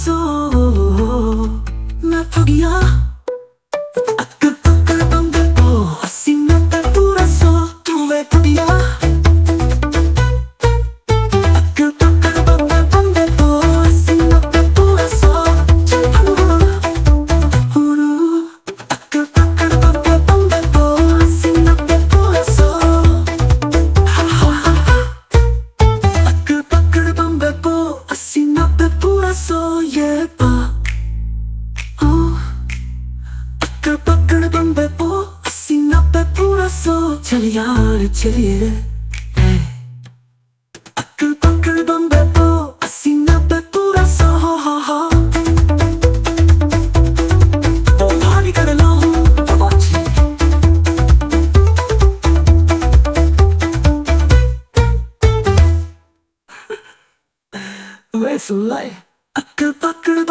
सो मैं तो गया अक्कर पक्कर बम्बे को हसीना पे पूरा सो तू वे तो गया अक्कर पक्कर बम्बे को हसीना पे पूरा सो अक्कर पक्कर बम्बे को हसीना पे पूरा सो अक्कर पक्कर बम्बे को हसीना पे पूरा सो ये बा अक्कर पक्कर बम्बे को हसीना पे पूरा सो चल यार चलिए अक्कर पक्कर बम्बे को हसीना पे पूरा सो हो तो भारी कर लो बच्ची वे सुलाई अक्कर पक्कर